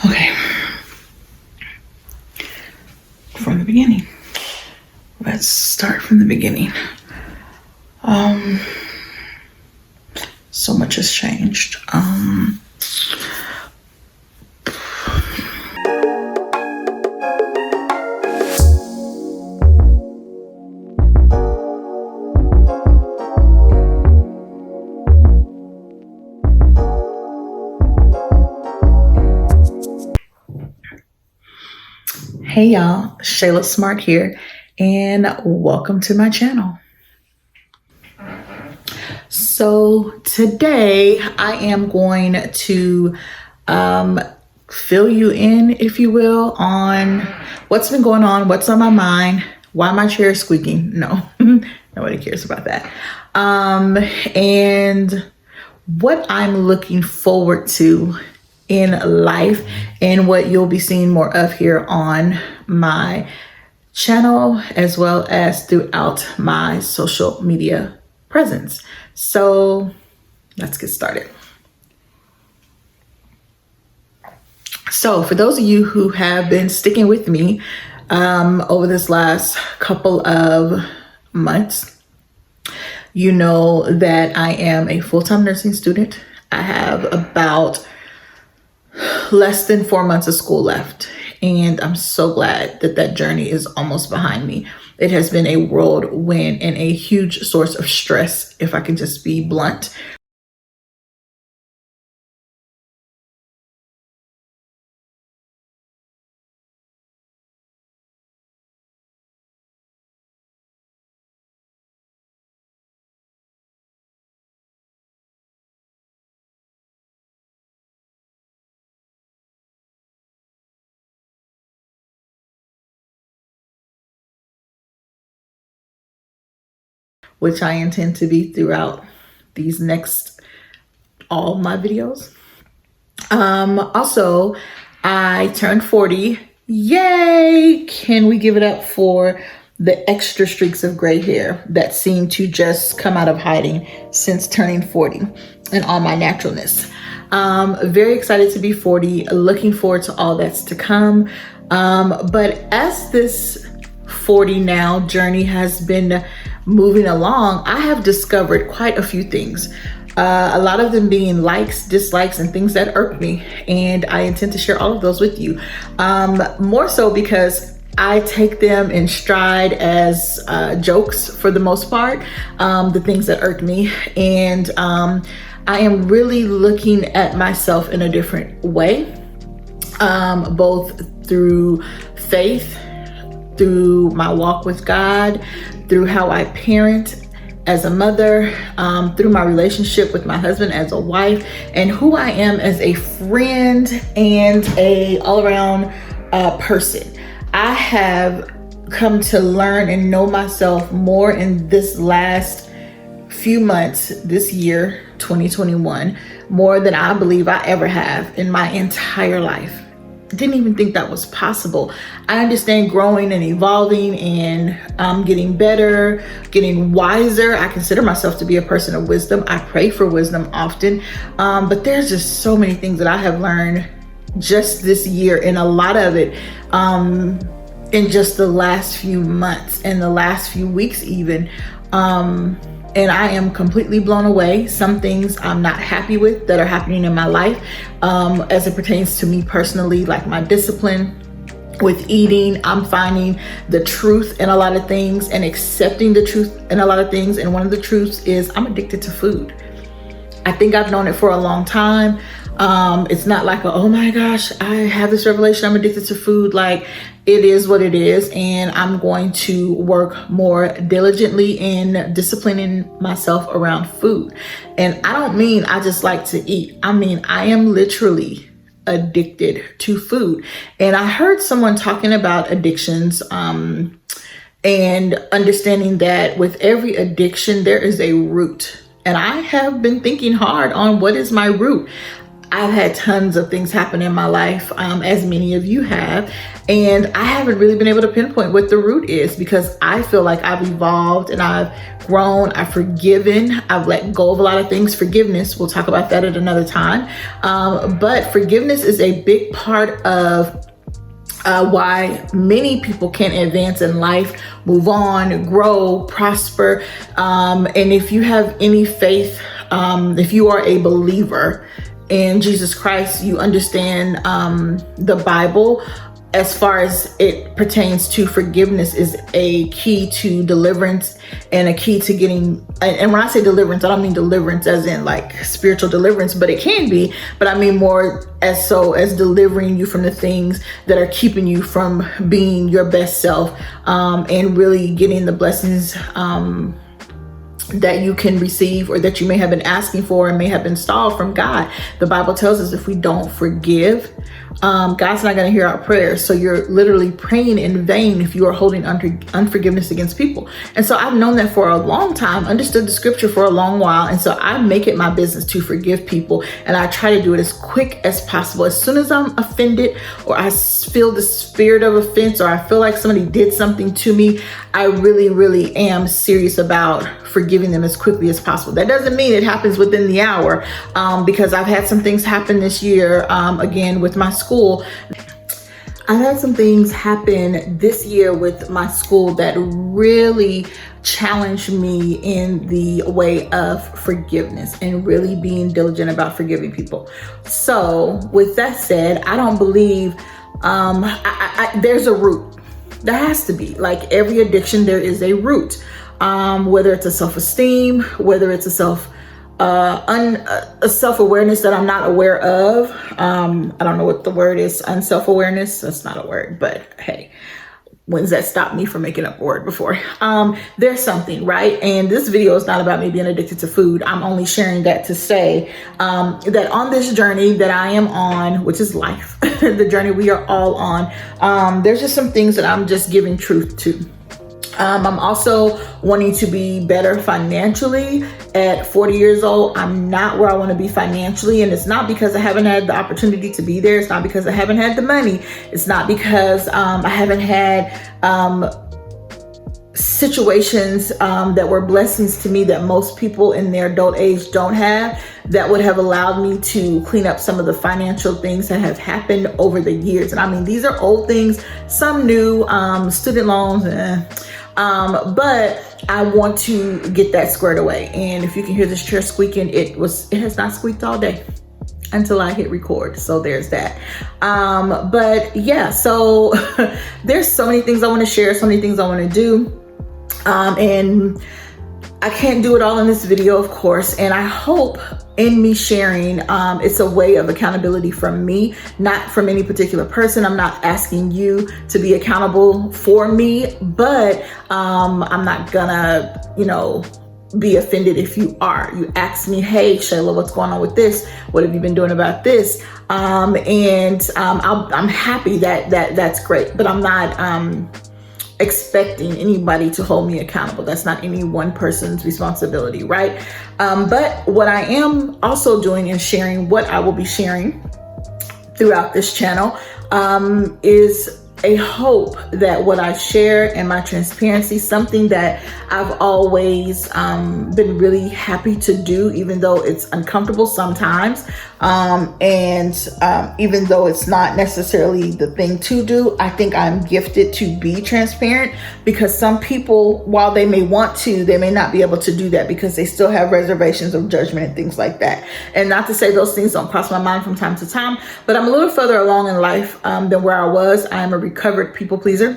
Okay, from the beginning. Let's start from the beginning. So much has changed. Hey y'all, Shayla Smart here, and welcome to my channel. So today I am going to fill you in, if you will, on what's been going on, what's on my mind, why my chair is squeaking. No, nobody cares about that. And what I'm looking forward to in life and what you'll be seeing more of here on my channel as well as throughout my social media presence. So let's get started. So for those of you who have been sticking with me over this last couple of months, you know that I am a full-time nursing student. I have about less than 4 months of school left, and I'm so glad that that journey is almost behind me. It has been a whirlwind and a huge source of stress, if I can just be blunt. Which I intend to be throughout these next all my videos. Also, I turned 40. Yay! Can we give it up for the extra streaks of gray hair that seem to just come out of hiding since turning 40 and all my naturalness. Very excited to be 40, looking forward to all that's to come. But as this 40 now journey has been moving along, I have discovered quite a few things. A lot of them being likes, dislikes, and things that irk me. And I intend to share all of those with you. More so because I take them in stride as jokes for the most part, the things that irk me. And I am really looking at myself in a different way, both through faith, through my walk with God, through how I parent as a mother, through my relationship with my husband as a wife, and who I am as a friend and a all-around person. I have come to learn and know myself more in this last few months, this year, 2021, more than I believe I ever have in my entire life. Didn't even think that was possible. I understand growing and evolving and getting better, getting wiser. I consider myself to be a person of wisdom. I pray for wisdom often, but there's just so many things that I have learned just this year, and a lot of it in just the last few months and the last few weeks even. And I am completely blown away. Some things I'm not happy with that are happening in my life as it pertains to me personally, like my discipline with eating. I'm finding the truth in a lot of things and accepting the truth in a lot of things. And one of the truths is I'm addicted to food. I think I've known it for a long time. It's not like, oh my gosh, I have this revelation, I'm addicted to food. Like, it is what it is, and I'm going to work more diligently in disciplining myself around food. And I don't mean I just like to eat. I mean, I am literally addicted to food. And I heard someone talking about addictions, and understanding that with every addiction, there is a root. And I have been thinking hard on what is my root. I've had tons of things happen in my life, as many of you have, and I haven't really been able to pinpoint what the root is, because I feel like I've evolved and I've grown, I've forgiven, I've let go of a lot of things. Forgiveness, we'll talk about that at another time. But forgiveness is a big part of why many people can't advance in life, move on, grow, prosper. And if you have any faith, if you are a believer in Jesus Christ, you understand the Bible as far as it pertains to forgiveness is a key to deliverance and a key to getting, and when I say deliverance, I don't mean deliverance as in like spiritual deliverance, but it can be, but I mean more as delivering you from the things that are keeping you from being your best self, and really getting the blessings that you can receive, or that you may have been asking for and may have been stalled from God. The Bible tells us if we don't forgive, God's not going to hear our prayers. So you're literally praying in vain if you are holding unforgiveness against people. And so I've known that for a long time, understood the scripture for a long while. And so I make it my business to forgive people. And I try to do it as quick as possible. As soon as I'm offended, or I feel the spirit of offense, or I feel like somebody did something to me, I really, really am serious about forgiving them as quickly as possible. That doesn't mean it happens within the hour, because I've had some things happen this year, again, with my school. I've had some things happen this year with my school that really challenged me in the way of forgiveness and really being diligent about forgiving people. So with that said, I don't believe there's a root. There has to be. Like every addiction, there is a root. Whether it's a self-esteem, whether it's a self-awareness that I'm not aware of. I don't know what the word is. Unself-awareness. That's not a word, but hey, when's that stopped me from making up a word before? There's something, right? And this video is not about me being addicted to food. I'm only sharing that to say that on this journey that I am on, which is life, the journey we are all on, there's just some things that I'm just giving truth to. I'm also wanting to be better financially. At 40 years old, I'm not where I want to be financially. And it's not because I haven't had the opportunity to be there. It's not because I haven't had the money. It's not because I haven't had situations that were blessings to me that most people in their adult age don't have, that would have allowed me to clean up some of the financial things that have happened over the years. And I mean, these are old things, some new, student loans, but I want to get that squared away. And if you can hear this chair squeaking, it has not squeaked all day until I hit record. So there's that. But yeah, so there's so many things I want to share, so many things I want to do. And I can't do it all in this video, of course. And I hope in me sharing, it's a way of accountability from me, not from any particular person. I'm not asking you to be accountable for me, but I'm not gonna, be offended if you are. You ask me, hey, Shayla, what's going on with this? What have you been doing about this? I'm happy that's great, but I'm not expecting anybody to hold me accountable. That's not any one person's responsibility, right? But what I am also doing and sharing, what I will be sharing throughout this channel, is a hope that what I share and my transparency, something that I've always been really happy to do, even though it's uncomfortable sometimes. And even though it's not necessarily the thing to do, I think I'm gifted to be transparent, because some people, while they may want to, they may not be able to do that because they still have reservations of judgment and things like that. And not to say those things don't cross my mind from time to time, but I'm a little further along in life than where I was. I am a recovered people pleaser,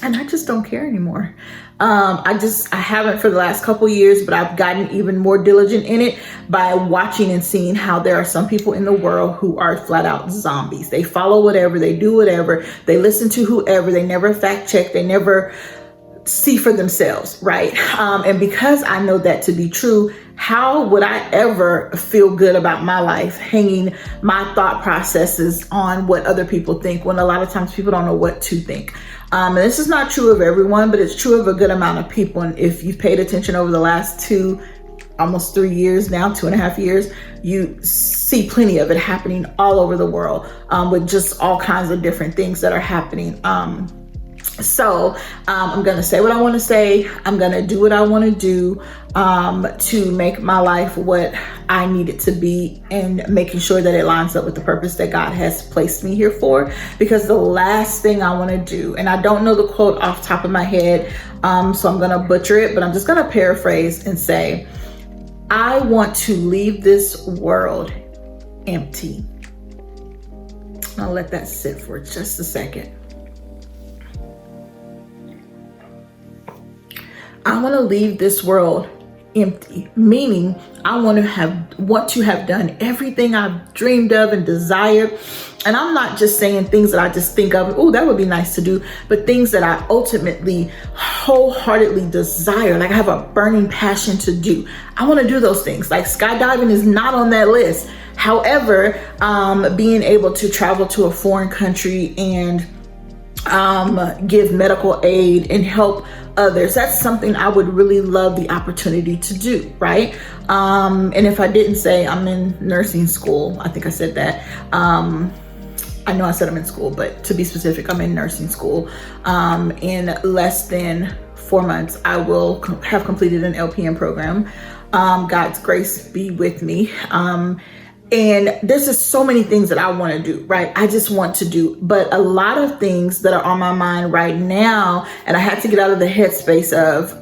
and I just don't care anymore. I haven't for the last couple years, but I've gotten even more diligent in it by watching and seeing how there are some people in the world who are flat out zombies. They follow whatever, they do whatever, they listen to whoever, they never fact check, they never see for themselves, right? And because I know that to be true, how would I ever feel good about my life hanging my thought processes on what other people think, when a lot of times people don't know what to think? And this is not true of everyone, but it's true of a good amount of people. And if you've paid attention over the last 2 almost 3 years now, 2.5 years, you see plenty of it happening all over the world, with just all kinds of different things that are happening. So I'm going to say what I want to say. I'm going to do what I want to do to make my life what I need it to be, and making sure that it lines up with the purpose that God has placed me here for. Because the last thing I want to do, and I don't know the quote off the top of my head, so I'm going to butcher it, but I'm just going to paraphrase and say, I want to leave this world empty. I'll let that sit for just a second. I want to leave this world empty, meaning I want to have done everything I've dreamed of and desired. And I'm not just saying things that I just think of, oh, that would be nice to do, but things that I ultimately wholeheartedly desire. Like I have a burning passion to do. I want to do those things. Like skydiving is not on that list. However, being able to travel to a foreign country and give medical aid and help others, that's something I would really love the opportunity to do, right? And if I didn't say, I'm in nursing school, I think I said that. I know I said I'm in school, but to be specific, I'm in nursing school. In less than 4 months, I will have completed an LPN program. God's grace be with me. And there's just so many things that I want to do, right? I just want to do, but a lot of things that are on my mind right now, and I had to get out of the headspace of,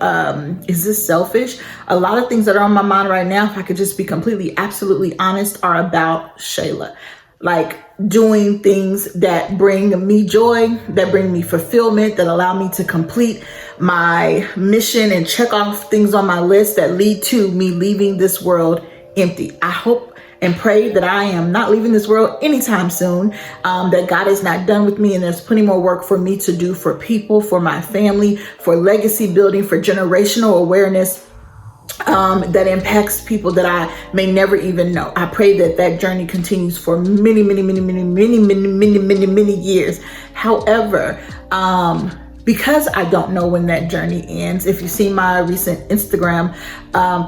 is this selfish? A lot of things that are on my mind right now, if I could just be completely, absolutely honest, are about Shayla. Like doing things that bring me joy, that bring me fulfillment, that allow me to complete my mission and check off things on my list that lead to me leaving this world empty. I hope and pray that I am not leaving this world anytime soon, that God is not done with me, and there's plenty more work for me to do for people, for my family, for legacy building, for generational awareness that impacts people that I may never even know. I pray that that journey continues for many, many, many, many, many, many, many, many, many years. However, because I don't know when that journey ends. If you see my recent Instagram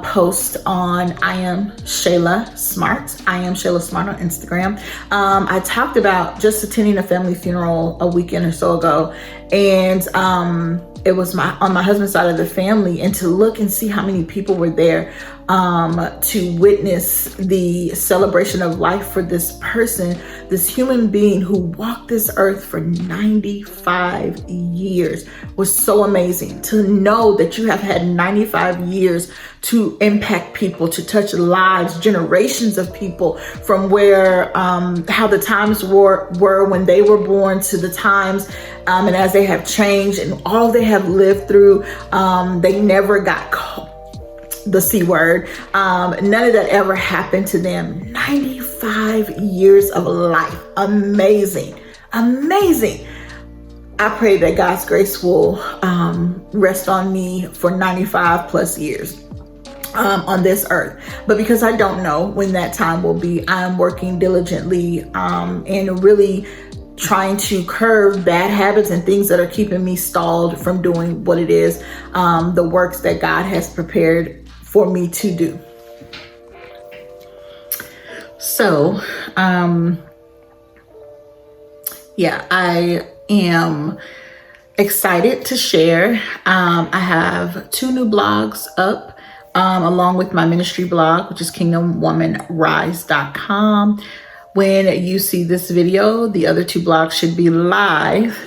post on I am Shayla Smart. I am Shayla Smart on Instagram. I talked about just attending a family funeral a weekend or so ago. And it was on my husband's side of the family, and to look and see how many people were there to witness the celebration of life for this person, this human being who walked this earth for 95 years, was so amazing. To know that you have had 95 years to impact people, to touch lives, generations of people, from where how the times were when they were born to the times and as they have changed and all they have lived through. They never got caught. The C word. None of that ever happened to them. 95 years of life. Amazing. Amazing. I pray that God's grace will rest on me for 95 plus years on this earth. But because I don't know when that time will be, I'm working diligently and really trying to curb bad habits and things that are keeping me stalled from doing what it is, the works that God has prepared for me to do. So, yeah, I am excited to share. I have 2 new blogs up, along with my ministry blog, which is kingdomwomanrise.com. When you see this video, the other 2 blogs should be live.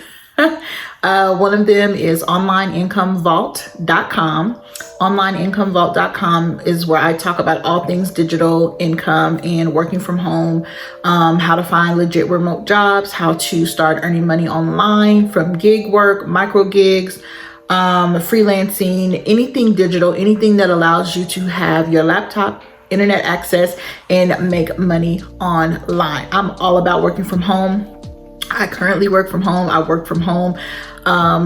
One of them is onlineincomevault.com. Onlineincomevault.com is where I talk about all things digital income and working from home, how to find legit remote jobs, how to start earning money online from gig work, micro gigs, freelancing, anything digital, anything that allows you to have your laptop, internet access, and make money online. I'm all about working from home. I currently work from home. I worked from home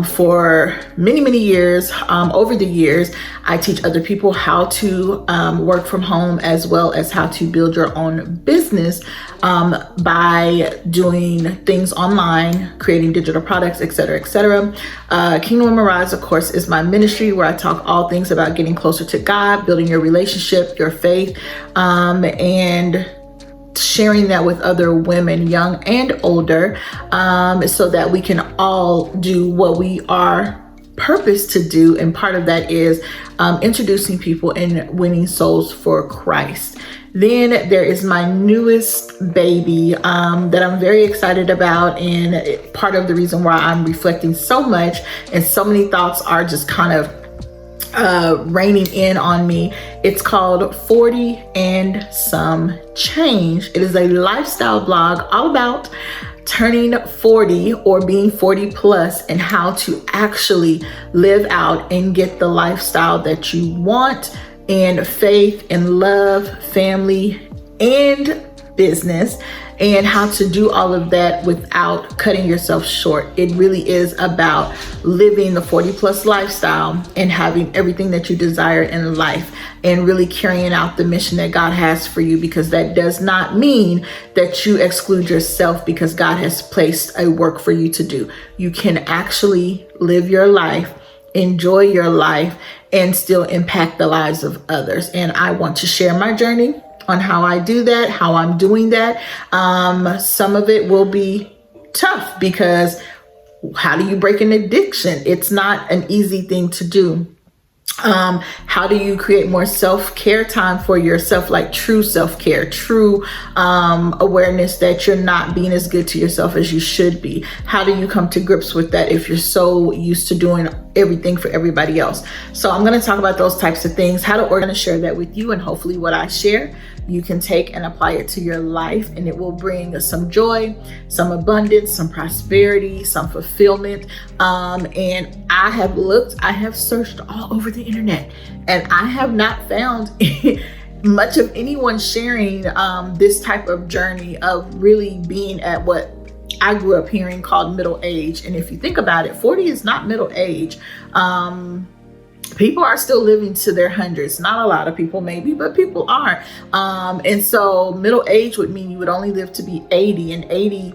for many years. Over the years, I teach other people how to work from home, as well as how to build your own business by doing things online, creating digital products, etc., etc. Kingdom Mirage, of course, is my ministry where I talk all things about getting closer to God, building your relationship, your faith, and sharing that with other women, young and older, so that we can all do what we are purposed to do. And part of that is introducing people and winning souls for Christ. Then there is my newest baby that I'm very excited about, and part of the reason why I'm reflecting so much and so many thoughts are just kind of raining in on me. It's called 40 and Some Change. It is a lifestyle blog all about turning 40 or being 40 plus and how to actually live out and get the lifestyle that you want in faith and love, family, and business, and how to do all of that without cutting yourself short. It really is about living the 40 plus lifestyle and having everything that you desire in life and really carrying out the mission that God has for you, because that does not mean that you exclude yourself, because God has placed a work for you to do. You can actually live your life, enjoy your life, and still impact the lives of others. And I want to share my journey on how I do that, how I'm doing that. Some of it will be tough, because how do you break an addiction? It's not an easy thing to do. How do you create more self-care time for yourself, like true self-care, true awareness that you're not being as good to yourself as you should be? How do you come to grips with that if you're so used to doing everything for everybody else? So I'm going to talk about those types of things, how to organize, share that with you, and hopefully what I share you can take and apply it to your life, and it will bring some joy, some abundance, some prosperity, some fulfillment. And I have searched all over the internet, and I have not found much of anyone sharing this type of journey of really being at what I grew up hearing called middle age. And if you think about it, 40 is not middle age. People are still living to their hundreds. Not a lot of people maybe, but people are. And so middle age would mean you would only live to be 80, and 80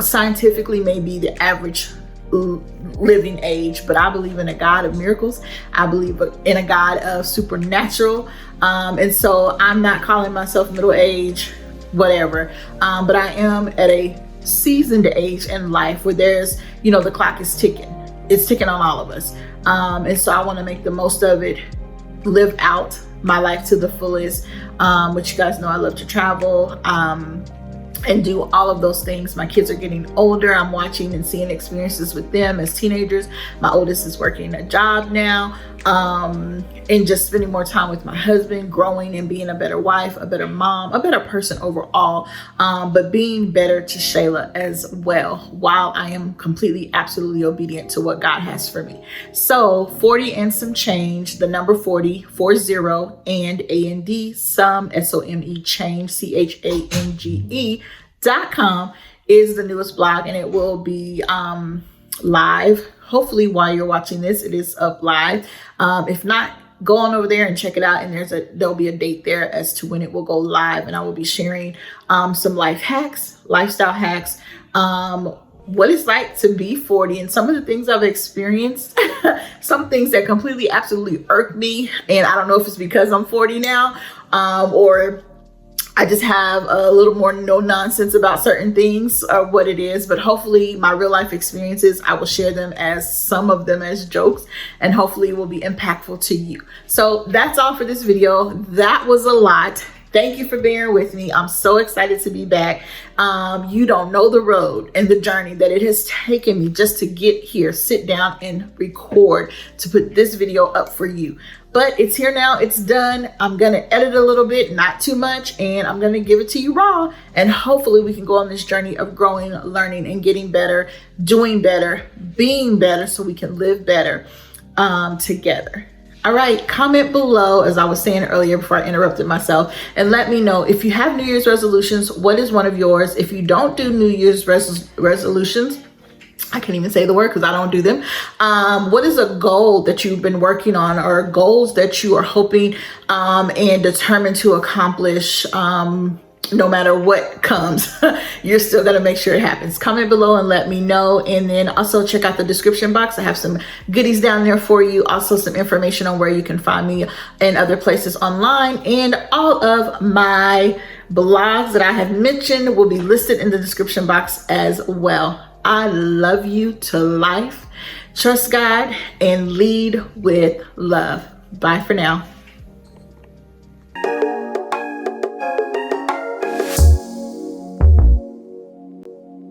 scientifically may be the average living age. But I believe in a God of miracles. I believe in a God of supernatural. And so I'm not calling myself middle age, whatever. But I am at a seasoned age in life where there's, the clock is ticking. It's ticking on all of us. And so I want to make the most of it, live out my life to the fullest, which you guys know I love to travel, and do all of those things. My kids are getting older. I'm watching and seeing experiences with them as teenagers. My oldest is working a job now, and just spending more time with my husband, growing and being a better wife, a better mom, a better person overall, but being better to Shayla as well, while I am completely, absolutely obedient to what God has for me. So 40 and some change, the number 40, 40, and A-N-D, some, S-O-M-E, change, CHANGE.com is the newest blog, and it will be live. Hopefully while you're watching this, it is up live. If not, go on over there and check it out. And there'll be a date there as to when it will go live. And I will be sharing some life hacks, lifestyle hacks, what it's like to be 40 and some of the things I've experienced, some things that completely, absolutely irk me. And I don't know if it's because I'm 40 now, or I just have a little more no nonsense about certain things, or what it is. But hopefully my real life experiences, I will share them as some of them as jokes, and hopefully it will be impactful to you. So that's all for this video. That was a lot. Thank you for bearing with me. I'm so excited to be back. You don't know the road and the journey that it has taken me just to get here, sit down and record, to put this video up for you. But it's here now, it's done. I'm gonna edit a little bit, not too much, and I'm gonna give it to you raw. And hopefully we can go on this journey of growing, learning, and getting better, doing better, being better, so we can live better together. All right, comment below, as I was saying earlier before I interrupted myself, and let me know if you have New Year's resolutions, what is one of yours? If you don't do New Year's resolutions, I can't even say the word because I don't do them. What is a goal that you've been working on, or goals that you are hoping and determined to accomplish? No matter what comes, you're still gonna make sure it happens. Comment below and let me know. And then also check out the description box. I have some goodies down there for you. Also some information on where you can find me and other places online. And all of my blogs that I have mentioned will be listed in the description box as well. I love you to life. Trust God and lead with love. Bye for now.